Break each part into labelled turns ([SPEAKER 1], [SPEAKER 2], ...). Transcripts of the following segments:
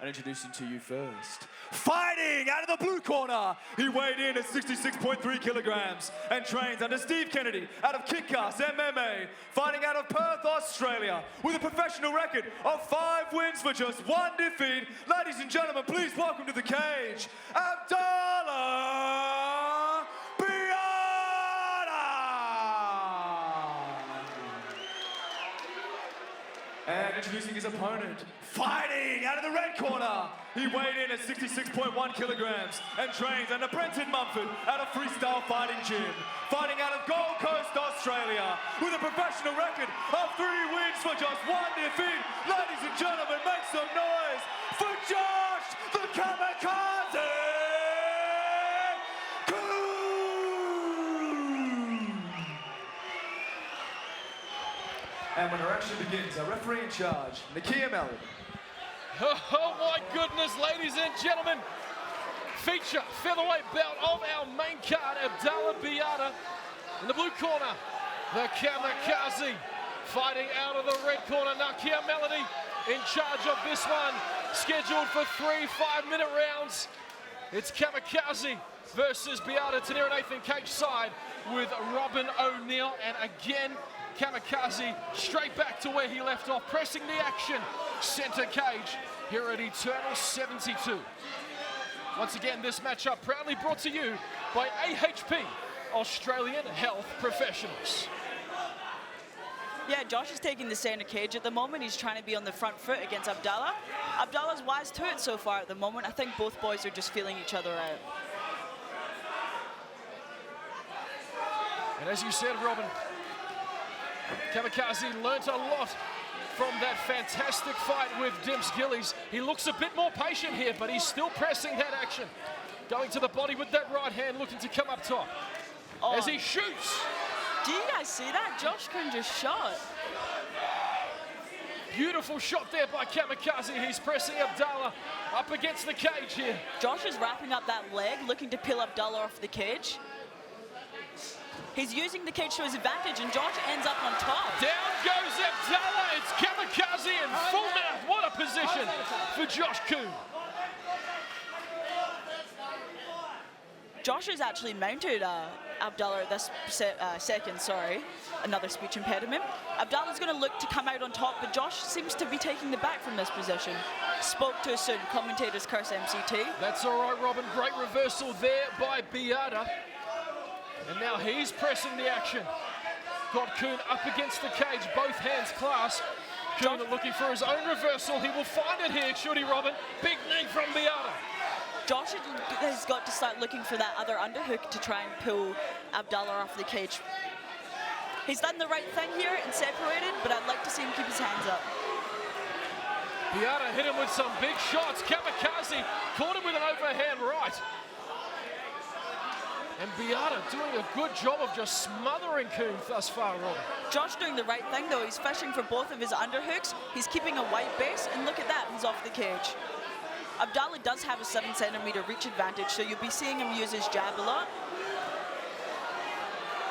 [SPEAKER 1] And introducing to you first, fighting out of the blue corner, he weighed in at 66.3 kilograms and trains under Steve Kennedy out of Kick-Ass MMA, fighting out of Perth, Australia, with a professional record of 5 wins for just 1 defeat. Ladies and gentlemen, please welcome to the cage, Abdalla Biayda! And introducing his opponent, fighting out of the red corner, he weighed in at 66.1 kilograms and trains under Brenton Mumford out of Freestyle Fighting Gym, fighting out of Gold Coast, Australia, with a professional record of 3 wins for just 1 defeat. Ladies and gentlemen, make some noise for Josh the Kamikaze Kuhne! And when our action begins, our referee in charge, Nakia Mellon.
[SPEAKER 2] Oh my goodness, ladies and gentlemen. Feature featherweight bout of our main card, Abdalla Biayda in the blue corner. The Kamikaze fighting out of the red corner. Nakia Melody in charge of this one. Scheduled for 3 5-minute rounds. It's Kamikaze versus Biayda. Tanira Nathan cage side with Robin O'Neill. And again, Kamikaze straight back to where he left off, pressing the action. Center cage here at Eternal 72. Once again, this matchup proudly brought to you by AHP, Australian Health Professionals.
[SPEAKER 3] Yeah, Josh is taking the center cage at the moment. He's trying to be on the front foot against Abdalla. Abdalla's wise to it so far at the moment. I think both boys are just feeling each other out.
[SPEAKER 2] And as you said, Robin, Kamikaze learnt a lot from that fantastic fight with Dimps Gillies. He looks a bit more patient here, but he's still pressing that action. Going to the body with that right hand, looking to come up top. Oh. As he shoots.
[SPEAKER 3] Do you guys see that? Josh Kuhne just shot.
[SPEAKER 2] Beautiful shot there by Kamikaze. He's pressing Abdalla up against the cage here.
[SPEAKER 3] Josh is wrapping up that leg, looking to peel Abdalla off the cage. He's using the cage to his advantage, and Josh ends up on top.
[SPEAKER 2] Down goes Abdalla. It's Kamikaze in full mount. What a position for Josh Kuhne.
[SPEAKER 3] Josh has actually mounted Abdalla this second, sorry. Another speech impediment. Abdalla's going to look to come out on top, but Josh seems to be taking the back from this position. Spoke to a certain commentator's curse MCT.
[SPEAKER 2] That's all right, Robin. Great reversal there by Biayda. And now he's pressing the action. Got Kuhne up against the cage, both hands clasped. Kuhne looking for his own reversal. He will find it here, should he, Robin? Big knee from Biayda.
[SPEAKER 3] Josh has got to start looking for that other underhook to try and pull Abdalla off the cage. He's done the right thing here and separated, but I'd like to see him keep his hands up.
[SPEAKER 2] Biayda hit him with some big shots. Kamikaze caught him with an overhand right. And Biayda doing a good job of just smothering Kuhne thus far, Robin.
[SPEAKER 3] Josh doing the right thing, though. He's fishing for both of his underhooks. He's keeping a white base, and look at that, he's off the cage. Abdalla does have a 7-centimeter reach advantage, so you'll be seeing him use his jab a lot.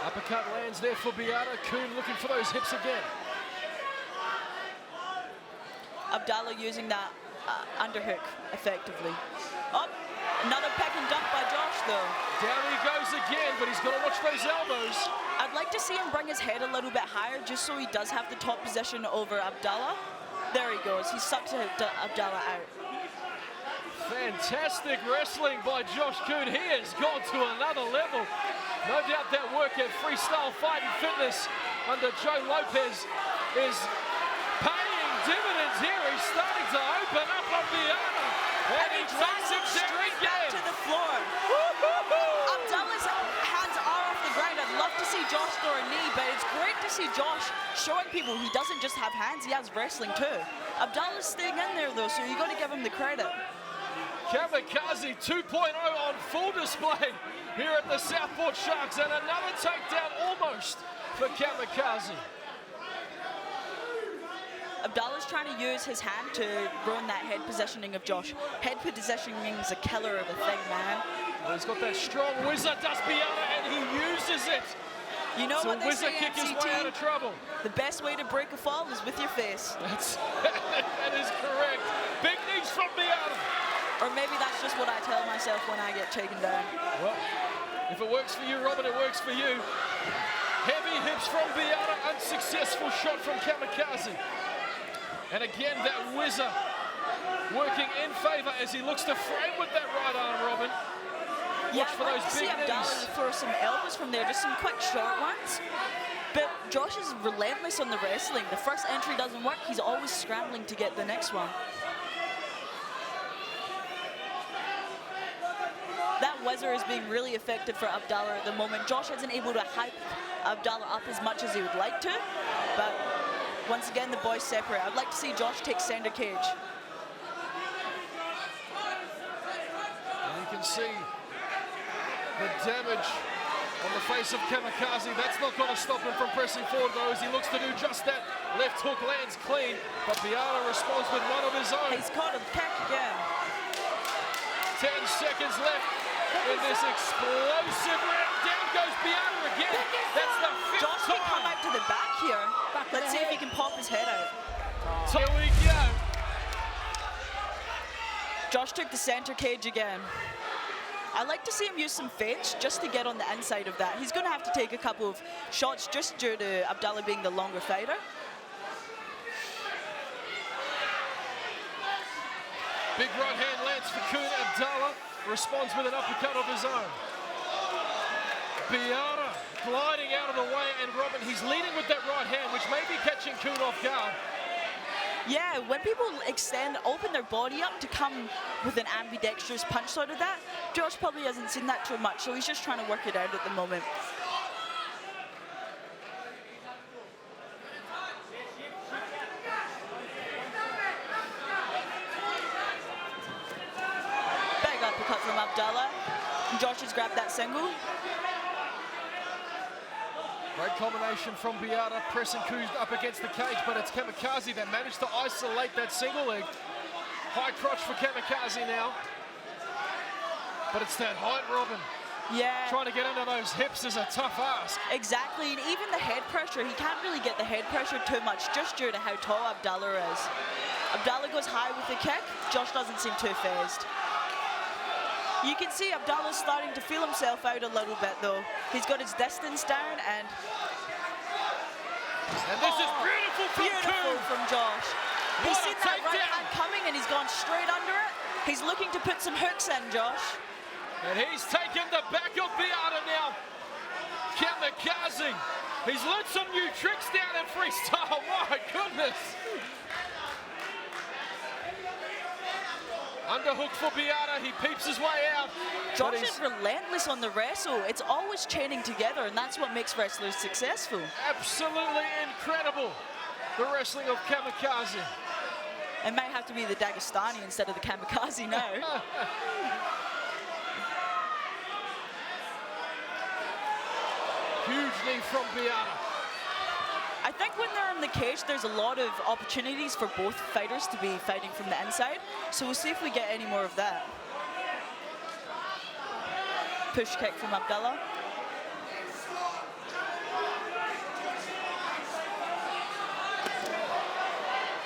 [SPEAKER 2] Uppercut lands there for Biayda. Kuhne looking for those hips again.
[SPEAKER 3] Abdalla using that underhook effectively. Up. Another peck and dump by Josh, though.
[SPEAKER 2] Down he goes again, but he's got to watch those elbows.
[SPEAKER 3] I'd like to see him bring his head a little bit higher, just so he does have the top position over Abdalla. There he goes. He sucks Abdalla out.
[SPEAKER 2] Fantastic wrestling by Josh Kuhne. He has gone to another level. No doubt that work at Freestyle Fight and Fitness under Joe Lopez is paying dividends here. He's starting to open up on Biayda.
[SPEAKER 3] And he drives him straight back to the floor. Abdalla's hands are off the ground. I'd love to see Josh throw a knee, but it's great to see Josh showing people he doesn't just have hands, he has wrestling too. Abdalla's staying in there though, so you got to give him the credit.
[SPEAKER 2] Kamikaze 2.0 on full display here at the Southport Sharks, and another takedown almost for Kamikaze.
[SPEAKER 3] Abdalla's trying to use his hand to ruin that head positioning of Josh. Head positioning is a killer of a thing, man.
[SPEAKER 2] Well, he's got that strong whizzer, does Biayda, and he uses it.
[SPEAKER 3] You know what they say,
[SPEAKER 2] kick his way out of trouble.
[SPEAKER 3] The best way to break a fall is with your face.
[SPEAKER 2] That is correct. Big knees from Biayda.
[SPEAKER 3] Or maybe that's just what I tell myself when I get taken down.
[SPEAKER 2] Well, if it works for you, Robin, it works for you. Heavy hips from Biayda, unsuccessful shot from Kamikaze. And again, that whizzer working in favour as he looks to frame with that right arm, Robin.
[SPEAKER 3] Yeah,
[SPEAKER 2] Watch for those big
[SPEAKER 3] knees. Abdalla throw some elbows from there, just some quick short ones. But Josh is relentless on the wrestling. The first entry doesn't work, he's always scrambling to get the next one. That whizzer is being really effective for Abdalla at the moment. Josh isn't able to hype Abdalla up as much as he would like to, but once again, the boys separate. I'd like to see Josh take center cage.
[SPEAKER 2] And you can see the damage on the face of Kamikaze. That's not going to stop him from pressing forward, though, as he looks to do just that. Left hook lands clean, but Biayda responds with one of his own.
[SPEAKER 3] He's caught him kick again.
[SPEAKER 2] 10 seconds left in this explosive round. Down goes Biayda again. That's the fifth
[SPEAKER 3] Josh
[SPEAKER 2] time.
[SPEAKER 3] can come out to the back here. Let's see if he can pop his head out.
[SPEAKER 2] Here we go.
[SPEAKER 3] Josh took the center cage again. I like to see him use some feints just to get on the inside of that. He's going to have to take a couple of shots just due to Abdalla being the longer fighter.
[SPEAKER 2] Big right hand lands for Kuhne. Abdalla responds with an uppercut of his own. Biayda gliding out of the way, and Robin, he's leading with that right hand, which may be catching Kuhne off guard.
[SPEAKER 3] Yeah, when people open their body up to come with an ambidextrous punch sort of that, Josh probably hasn't seen that too much, so he's just trying to work it out at the moment. Big uppercut from Abdalla. Josh has grabbed that single.
[SPEAKER 2] Great combination from Biayda, pressing Kuhne up against the cage, but it's Kamikaze that managed to isolate that single leg. High crotch for Kamikaze now. But it's that height, Robin.
[SPEAKER 3] Yeah.
[SPEAKER 2] Trying to get under those hips is a tough ask.
[SPEAKER 3] Exactly, and even the head pressure, he can't really get the head pressure too much just due to how tall Abdalla is. Abdalla goes high with the kick, Josh doesn't seem too phased. You can see Abdalla's starting to feel himself out a little bit though. He's got his distance down and
[SPEAKER 2] this is beautiful from Kuhne.
[SPEAKER 3] from Josh. He's
[SPEAKER 2] What a
[SPEAKER 3] seen that right
[SPEAKER 2] takedown.
[SPEAKER 3] hand coming and he's gone straight under it. He's looking to put some hooks in, Josh.
[SPEAKER 2] And he's taken the back of Biayda now. Kamikaze. He's learned some new tricks down in freestyle. My goodness. Underhook for Biayda. He peeps his way out.
[SPEAKER 3] Josh is relentless on the wrestle. It's always chaining together, and that's what makes wrestlers successful.
[SPEAKER 2] Absolutely incredible. The wrestling of Kamikaze.
[SPEAKER 3] It might have to be the Dagestani instead of the Kamikaze now.
[SPEAKER 2] Huge knee from Biayda.
[SPEAKER 3] I think when they're in the cage, there's a lot of opportunities for both fighters to be fighting from the inside. So we'll see if we get any more of that. Push kick from Abdalla.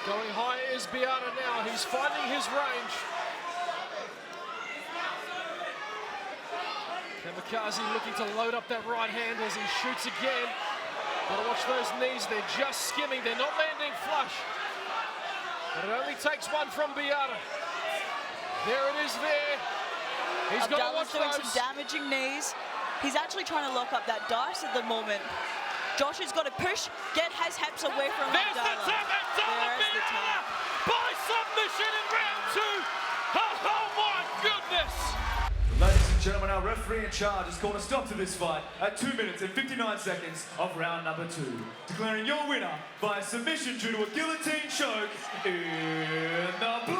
[SPEAKER 2] Going high is Biayda now. He's finding his range. Kamikaze looking to load up that right hand as he shoots again. Gotta watch those knees, they're just skimming, they're not landing flush. But it only takes one from Biayda. There it is there. He's got to watch
[SPEAKER 3] doing
[SPEAKER 2] those.
[SPEAKER 3] some damaging knees. He's actually trying to lock up that dart at the moment. Josh has got to push, get his hips away from
[SPEAKER 2] There's
[SPEAKER 3] Abdalla.
[SPEAKER 2] the tap, Abdalla Biayda by submission in round two. Oh my goodness.
[SPEAKER 1] Ladies and gentlemen, our referee in charge has called a stop to this fight at 2 minutes and 59 seconds of round number 2. Declaring your winner by submission due to a guillotine choke in the